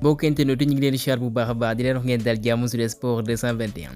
mbokk internet ñu ngi leen di siyaar bu baax a baax di leen wax ngeen dal jàmm sur Sport 221.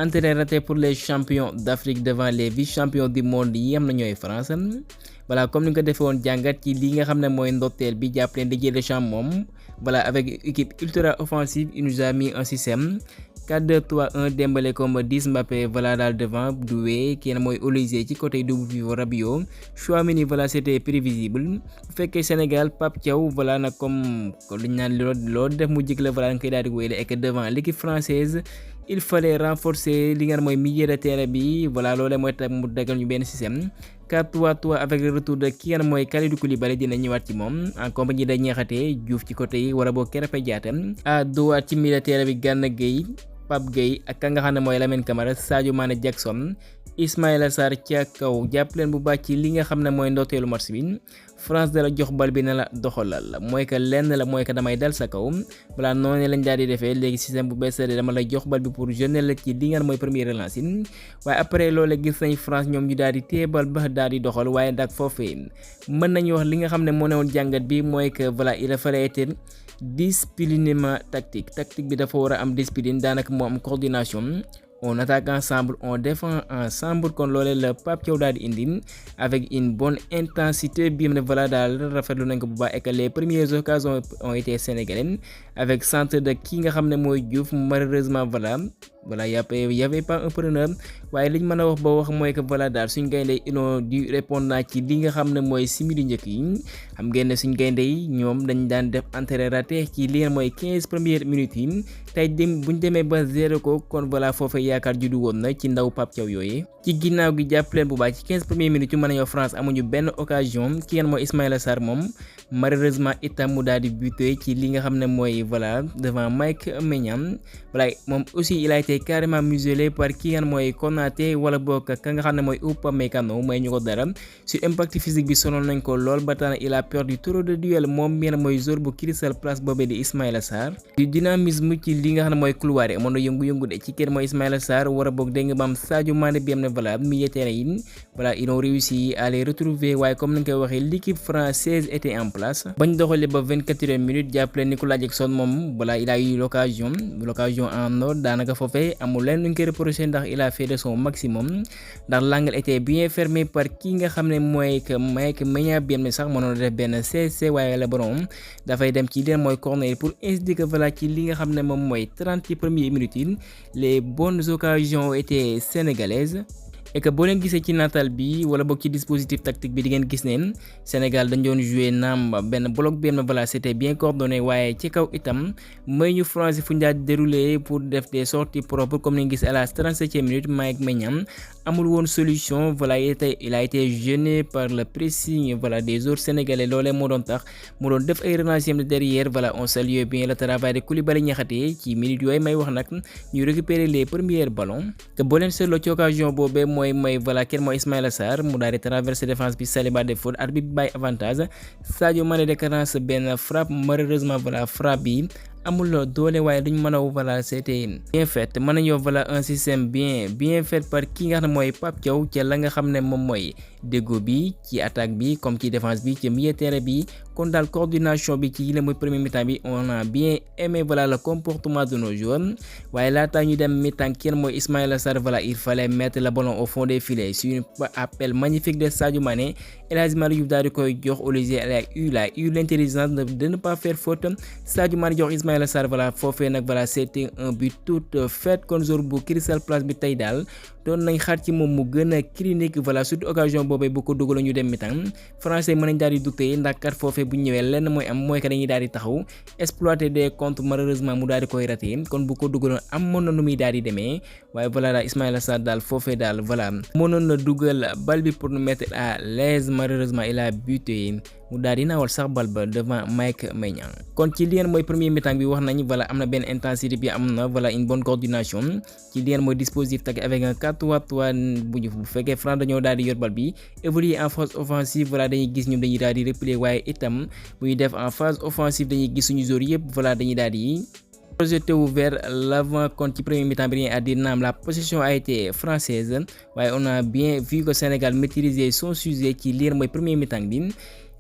Entrée ratée pour les champions d'Afrique devant les vice-champions du monde yi am na ñooy France. Voilà, comme ni nga ko defee woon jàngat ci li nga xam ne mooy ndotteel bi jàpp leen Didier Deschamps moom voilà avec équipe ultra offensive il nous a mis un système 4-2-3-1 Dembélé comme 10 Mbappé voilà daal devant Doué kenn mooy Olise ci côté double pivot Rabiot Tchouaméni voilà c'était prévisible bu fekkee Sénégal Pape Thiaw voilà nag comme li ñu naan loolu def mu jik la voilà nga koy daal di wéyale et que devant l'équipe française il fallait renforcer li nga xam mooy milieu de terrain bi voilà loolee mooy tax mu dagal ñu benn système 4-3-3 avec le retour de ki nga xam mooy Kalidou Koulibaly dina ñëwaat ci moom en compagnie da Niakhaté Diouf ci côté yi wala boo Krépin Diatta à droite ci milieu de terrain bi Gana Gueye Pape Gueye ak ka nga xam ne mooy Lamine Camara Sadio Mané Jackson Ismaïla Sarr ca kaw jàpp leen bu baax ci li nga xam ne mooy ndooteelu match bi France dala jox bal bi ne la doxalal mooy que lenn la mooy que damay dal sa kaw balaa noonu lañ daal di defee léegi système bu bees dama lay jox bal bi pour jeune la ci li nga mooy première relance yi waaye après loolu gis nañ France ñoom ñu daal di téye bal ba daal di doxal waaye nag foofee mën nañu wax li nga xam ne moo newoon jàngat bi mooy que voilà il fallait être disciplinement tactique bi dafa war a am discipline daanaka moo am coordination. On attaque ensemble, on défend ensemble kon loolee la Pape Thiaw daal di indi avec une bonne intensité bi ne voilà daal rafetlu nañ ko bu baax et que les premières occasions ont été sénégalaises avec centre de ki nga xam ne mooy Diouf malheureusement voilà y avait pas un preneur waaye liñ mën a wax ba wax mooy que voilà daal suñ gaynde ils ont dû répondre ci li nga xam ne mooy simili njëkk yi xam ngeen ne suñ gaynde yi ñoom dañ daan def entrée ratée ci li nga mooy 15 premières minutes yi tey buñ demee ba 0 ko kon voilà foofu yaakaar juddu woon na ci ndaw Pape Thiaw yooyu ci ginnaaw gi jàpp leen bu baax ci 15 premières minutes yu mën nañoo France amuñu benn occasion ki ngeen mooy Ismaïla Sarr moom malheureusement itam mu daal di buté ci li nga xam ne mooy voilà devant Mike Maignan voilà moom aussi il a été carrément muselé par ki ngeen mooy Konaté wala boog ka nga xam ne mooy Upamecano mooy ñu ko dara sur impact physique bi sonal nañ ko lool ba tax il a perdu trop de duel moom ngeen mooy joueur bu Crystal Palace boobee di Ismaïla Sarr du dynamisme ci li nga xam ne mooy couloir yi amoon na yëngu-yëngu de ci kenn mooy Ismaïla Sarr wala boog dégg nga maam Sadio Mané bi am na voilà milieu terrain yi voilà ils ont réussi à les retrouver waaye comme ni nga koy waxee l'équipe française était en place bañ doxalee ba 24 minutes jàppale Nicolas Jackson moom voilà il a eu l'occasion en or daanaka foofee amul leen lu ñu koy reproché ndax il a fait de son maximum ndax l'angle était bien fermé par ki nga xam ne mooy que Mike Maignan bi am ne sax mënoon def benn CC waaye la borom dafay dem ci leen mooy corner pour indiquer voilà ci li nga xam ne moom mooy 30 premières minutes yi les bonnes occasions étaient sénégalaises et que boo leen gisee ci natal bi wala boog ci dispositif tactique bi di ngeen gis neen Sénégal dañ doon jouer naam benn bloc bi voilà c'était bien coordonné waaye ci kaw itam may ñu France fu ñu daal déroulé pour def des sorties propres comme ni nga gis à la 37e minute Mike Maignan amul woon solution voilà il a été gêné par le pressing voilà des joueurs sénégalais loolee moo doon tax mu doon def ay relancement de derrière voilà on salue bien le travail de Koulibaly Niakhaté ci minutes yooyu may wax nag ñu récupérer les premiers ballons te boo leen seetloo ci occasion boobee mooy voilà kenn mooy Ismaïla Sarr mu daal di traverser défense bi Saliba de faute arbitre bi bàyyi avantage Sadio Mané déclenche benn frappe malheureusement voilà frappe bi amul doole waaye duñ mën a voilà c'était bien fait mën nañoo voilà un système bien fait par ki nga xam ne mooy Pape Thiaw ca la nga xam ne moom mooy déggoo bi ci attaque bi comme ci défense bi ci milieu terrain bi kon daal coordination bi ci la mooy premier mi-temps bi on a bien aimé voilà le comportement de nos joueurs waaye laata ñu dem mi-temps kenn mooy Ismaïla Sarr voilà il fallait mettre le ballon au fond des filets sur un appel magnifique de Sadio Mané El Hadji Malick Diouf daal di koy jox Olise il a eu l'intelligence de ne pas faire faute Sadio Mané jox Ismaïla Sarr voilà foofee nag voilà c'était un but tout fait kon jour bu Crystal Palace bi tey daal doon nañ xaar ci moom mu gën a clinique voilà surtout occasion boobee bu ko dugal ñu dem mi-temps français mën nañ daal di dugtee ndax kat foofee bu ñëwee lenn mooy am mooy que dañuy daal di taxaw exploiter des comptes malheureusement mu daal di koy raté kon bu ko dugaloon amoon na nu muy daal di demee waaye voilà daal Ismaïla Sarr daal foofee daal voilà mënoon na dugal bal bi pour nous mettre à l'aise malheureusement il a buté mu daal di naawal sax bal ba devant Mike Maignan kon ci li mooy premier mi-temps bi wax nañ voilà am na benn intensité bi am na voilà une bonne coordination ci li mooy dispositif tactique avec un 4-3-3 bu fekkee France dañoo daal di yor bal bi évoluer en phase offensive voilà dañuy gis ñoom dañuy daal di replier waaye itam bu ñu def en phase offensive dañuy gis suñu joueurs yëpp voilà dañuy daal di projeté vers l'avant kon ci premier mi-temps bi rien à dire naam la possession a été française waaye on a bien vu que Sénégal maîtrisait son sujet ci lire mooy premier mi-temps bi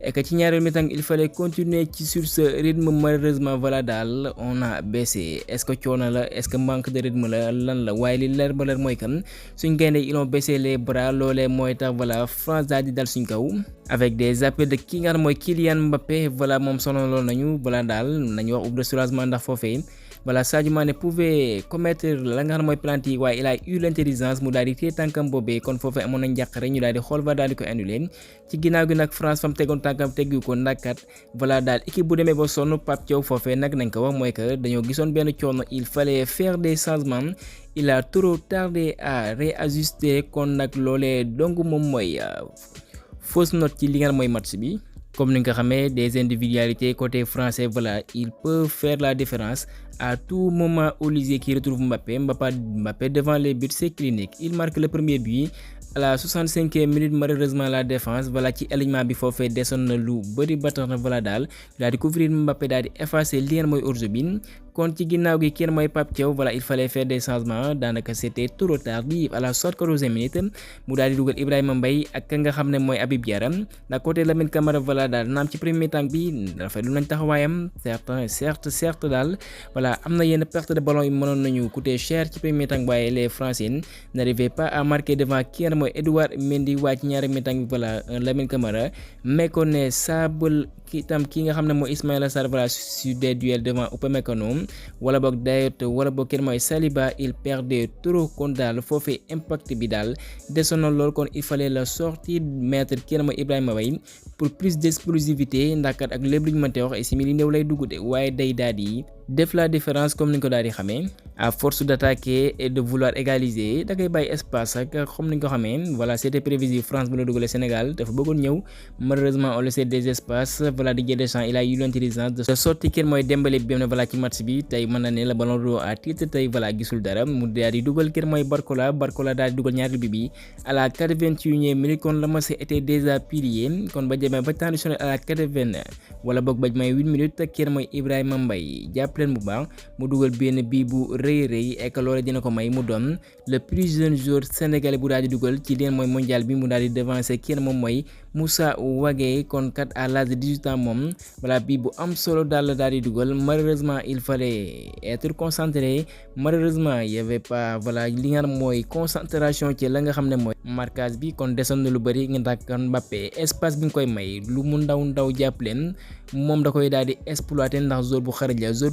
et que ci ñaareelu mi-temps il fallait continuer sur ce rythme. Malheureusement voilà daal on a baissé. Est-ce que coono la, est-ce que manque de rythme la, lan la, waaye li leer ba leer mooy kan suñ gaynde ils ont baissé les bras. Loolee mooy tax voilà France daal di dal suñ kaw avec des appels de ki nga xam mooy Kylian Mbappé. Voilà moom sonaloon nañu. Voilà daal nañu wax ouf de soulagement ndax foofee voilà Sadio Mané pouvait commettre la nga xam mooy penalty yi waaye il a eu l'intelligence mu daal di téye tànkam boobee kon foofee amoon na njàqare ñu daal di xool ba daal di ko annulé ci ginnaaw gi nag France fam tegoon tànkam teggu ko ndakkat voilà daal équipe bu demee ba sonn Pape Thiaw foofee nag nañ ko wax mooy que dañoo gisoon benn coono il fallait faire des changements. Il a trop tardé à réajuster kon nag loolee donc moom mooy fausse note ci li nga xam mooy match bi. Comme ni nga xamee des individualités côté français voilà ils peuvent faire la différence à tout moment. Olise qui retrouve Mbappé devant les buts, c'est clinique. Il marque le premier but à la 65e minute. Malheureusement la défense voilà ci alignement bi foofee desoon na lu bëri ba tax na voilà daal daal di couvrir Mbappé daal di effacer li ngeen mooy hors-jeu bi kon ci ginnaaw gi kenn mooy Pape Thiaw voilà il fallait faire des changements daanaka c'était trop tardif. À la 74e minute mu daal di dugal Ibrahima Mbaye ak ka nga xam ne mooy Habib Diarra da côté Lamine Camara voilà daal naam ci premier temps bi rafetlu nañ taxawaayam certes daal voilà am na yenn perte de ballon yi mënoon nañu coûter cher ci premier temps waaye les Français n'arrivaient pas à marquer devant kenn mooy Edouard Mendy waa ci ñaari mi-temps bi voilà Lamine Camara méconnaissable ki nga xam ne mooy Ismaïla Sarr voilà sur des duels devant Upamecano wala boog Dayot wala boog kenn mooy Saliba il perdait trop kon daal foofee impact bi daal desoon na lool kon il fallait la sortir mettre kenn mooy Ibrahima Mbaye pour plus d'explosivité ndax kat ak lépp lu ñu mënte wax ay simili néew lay dugg de waaye day daal di def la différence comme ni nga ko daal di xamee à force d'attaquer et de vouloir égaliser da ngay bàyyi espace ak comme ni nga ko xamee voilà c'était prévisible. France bu la dugalee Sénégal dafa bëggoon ñëw malheureusement on laissait des espaces voilà Didier Deschamps il a eu l'intelligence de sortir kenn mooy Dembélé bi voilà ci match bi tey mën na ne la ballon d'or à titre tey voilà gisul dara mu daal di dugal kenn mooy Barcola daal di dugal ñaari bi à la 81e minute kon la match était déjà plié kon ba demee ba temps additionnel à la 80 wala boog ba may 8 minutes kenn mooy Ibrahima Mbaye jàpp leen bu baax mu dugal benn bii bu rëy et que loolu dina ko may mu doon le plus jeune joueur sénégalais bu daal di dugal ci leen mooy mondial bi mu daal di devancer kenn moom mooy Moussa Wagué kon kat à l'âge de 18 ans moom voilà bii bu am solo daal la daal di dugal. Malheureusement il fallait être concentré, malheureusement il y avait pas voilà li nga mooy concentration ci la nga xam ne mooy marquage bi kon desoon na lu bëri nga ndax kan Mbappé espace bi nga koy may lu mu ndaw jàpp leen moom da koy daal di exploiter ndax joueur bu xarañ la joueur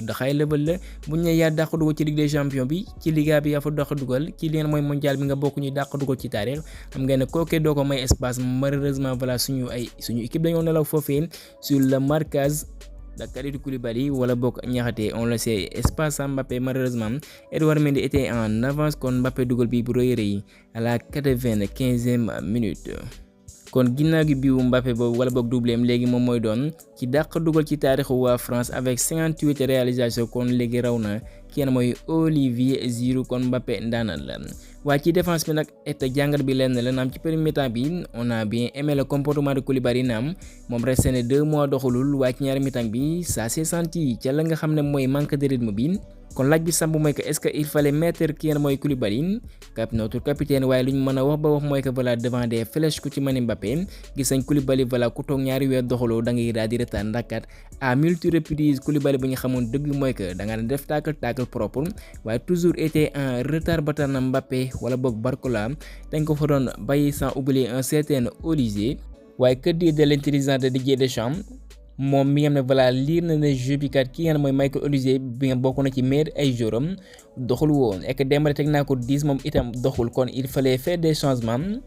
de high level la bu ñu yaa dàq dugal ci Ligue des Champions bi ci Liga bi yaa fa dàq dugal ci li mooy mondial bi nga bokk ñu dàq dugal ci taarix xam ngeen ne kooke doo ko may espace. Malheureusement voilà suñu équipe dañoo nelaw foofee sur le marquage de Kalidou Koulibaly wala bokk Niakhaté on le sait espace à Mbappé. Malheureusement Edouard Mendy était en avance kon Mbappé dugal bi bu rëy à la 95e minute. kon ginnaaw gi biwu Mbappé boobu wala boog doublem léegi moom mooy doon ci dàq dugal ci taarixu waa France avec 58 réalisations kon léegi raw na kenn mooy Olivier Giroud kon Mbappé ndaanaan la. waa ci défense bi nag et jàngat bi lenn la naam ci premier mi-temps bi on a bien aimé le comportement de Koulibaly naam moom resté na 2 mois doxalul waa ci ñaari mi-temps bi ça s'est senti ca la nga xam ne mooy manque de rythme bi. kon laaj bi samp mooy que est-ce que il fallait mettre kenn mooy Koulibaly notre capitaine waaye lu ñu mën a wax ba wax mooy que voilà devant des flèches ku ci mën Mbappé gis nañ Koulibaly voilà ku toog ñaari weer doxaloo da ngay daal di retard ndaxkat à multi reprises Koulibaly bu ñu xamoon dëgg mooy que da nga def tacle propre waaye toujours était en retard ba tax na Mbappé wala boog Barcola dañ ko fa doon bàyyi sans oublier un certain Olise. waaye que dire de l'intelligence de Didier Deschamps moom mi nga xam ne voilà liir na ne jeu bi kat ki nga xam mooy Michael Olise bi nga bokk na ci meilleur ay jouram doxul woon et que Dembélé teg naa ko 10 moom itam doxul kon il fallait faire des changements.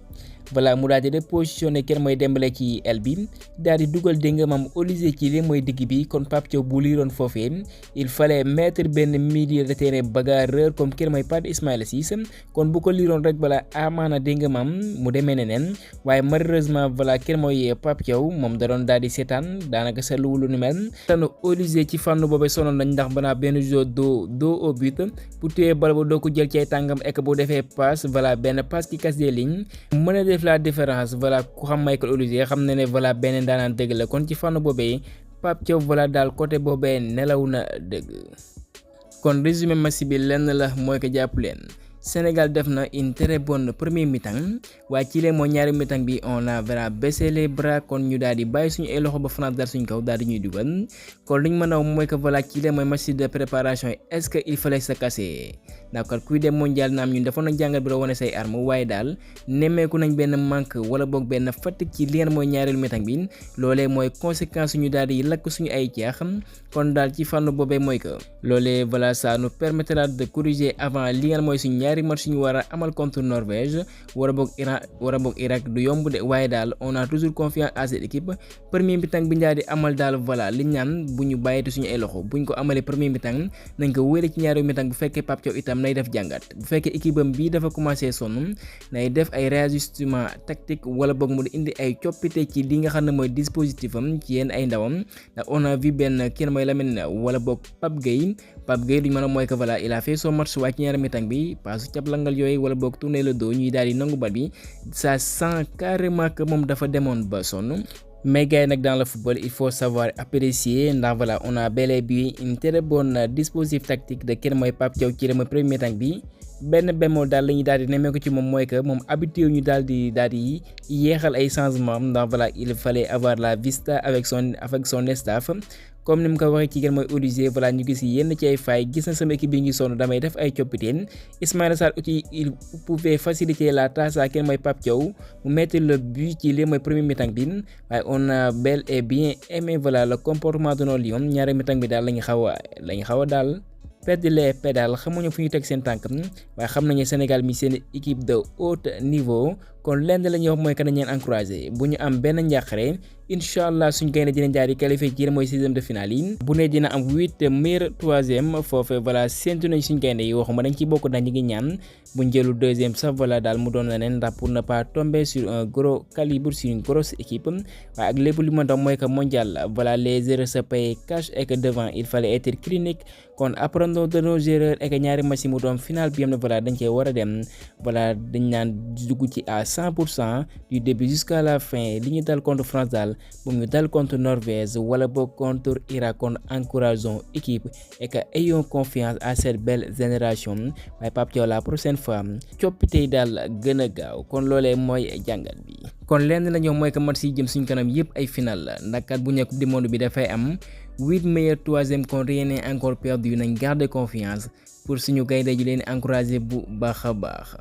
voilà mu daal di repositionné kenn mooy Dembélé ci aile bi daal di dugal dégg nga maam Olise ci li mooy digg bi kon Pape Thiaw bu liiroon foofee il fallait mettre benn milieu de terrain bagarreur comme kenn mooy Pape Ismaïla Cissé kon bu ko liiroon rek voilà amaana dégg nga maam mu demee neneen waaye malheureusement voilà kenn mooy Pape Thiaw moom da doon daal di seetaan daanaka sa lu ni mel tanu Olise ci fànn boobee sonoon nañ ndax banaa benn joueur dos au but pour téye bal ba doo ko jël ci ay tàngam ek boo defee passe voilà benn passe qui casse des lignes def la différence voilà ku xam Michael Olise xam na ne voilà benn daanaan dëgg la kon ci fànn boobee Pape Thiaw voilà daal côté boobee nelaw na dëgg. kon résumé match bi lenn la mooy ko jàpp leen Sénégal def na une très bonne première mi-temps waaye ci lee mooy ñaari mi-temps bi on a vraiment baissé les bras kon ñu daal di bàyyi suñu ay loxo ba France daal suñu kaw daal di ñuy dugal kon li ñu mën a wax mooy que voilà ci lee mooy match de préparation yi est-ce que il fallait se casser d'accord kuy dem mondial naam ñun dafa na jàngat bi doo wane say arme waaye daal nemmeeku nañ benn manque wala boog benn fatigue ci li mooy ñaareelu mi-temps bi loolee mooy conséquence ñu daal di lakk suñu ay caax kon daal ci fànn boobee mooy que loolee voilà ça nous permettra de corriger avant li nga mooy suñu ñaari match ñu war a amal contre Norvège wala boog Iran wala boog Irak du yomb de waaye daal on a toujours confiance à cette équipe premier mi-temps bi ñu daal di amal daal voilà li ñaan bu ñu bàyyete suñu ay loxo buñ ko amalee premier mi-temps nañ ko wéere ci ñaari mi-temps bu fekkee Pape Thiaw itam nay def jàngat bu fekkee équipe am bii dafa commencé sonn nay def ay réajustement tactique wala boog mu di indi ay coppite ci li nga xam ne mooy dispositif am ci yenn ay ndawam ndax on a vu benn kenn mooy Lamine wala boog Pape Gueye li ñu mën a mooy que voilà il a fait son match waaye ci ñaari mi-temps bi paasu cap langal yooyu wala boog tourner le dos ñuy daal di nangu bal bi ça sent carrément que moom dafa demoon ba sonn mais gars yi nag dans le football il faut savoir apprécier ndax voilà on a bel et bien une très bonne dispositif tactique de kenn mooy Pape Thiaw ci le premier mi-temps bi benn bémol daal la ñuy daal di nemmeeku ci moom mooy que moom habitué ñu daal di yéexal ay changement ndax voilà il fallait avoir la vista avec son staff comme ni mu ko waxee ci gën mooy Olivier voilà ñu gis yenn ci ay failles gis na sama équipe bi ngi sonn damay def ay coppiteen Ismaïla Sarr aussi il pouvait faciliter la tâche à kenn mooy Pape Thiaw mu mettre le but ci li mooy premier mi-temps bi waaye on a bel et bien aimé voilà le comportement de nos Lions ñaari mi-temps bi daal la ñu xaw a daal perdre les pédales xamuñu fu ñu teg seen tànk waaye xam nañu Sénégal mi seen équipe de haut niveau kon lenn la ñuy wax mooy que dañ leen encouragé bu ñu am benn njàqare incha allah suñ gaynde dinañ jaar di qualifié ci mooy 16e de finale yi bu ne dina am 8 meilleur 3e foofu voilà séntu nañ suñ gaynde yi waxuma dañ ci bokk dañ ngi ñaan buñ jëlu 2e sax voilà daal mu doon leneen ndax pour ne pas tomber sur un gros calibre sur une grosse équipe waaye ak lépp li ma doon mooy que mondial voilà les erreurs se payent cash et que devant il fallait être clinique kon apprenons de nos erreurs et que ñaari match mu doon final bi am na voilà dañ cee war a dem voilà dañ naan dugg ci à 100% du début jusqu'à la fin li ñu dal contre France daal bu ñu dal contre Norvège wala boog contre Irak kon encourageons équipe et que ayons confiance à cette belle génération waaye Pape Thiaw la prochaine fois coppite yi daal gën a gaaw kon loolee mooy jàngat bi. kon lenn la ñoom mooy que match yi jëm suñu kanam yëpp ay final la ndax kat bu ñu Coupe du monde bi dafay am 8 meilleurs 3e kon rien n'est encore perdu nañ garder confiance pour suñu gaynde ji leen encourager bu baax a baax.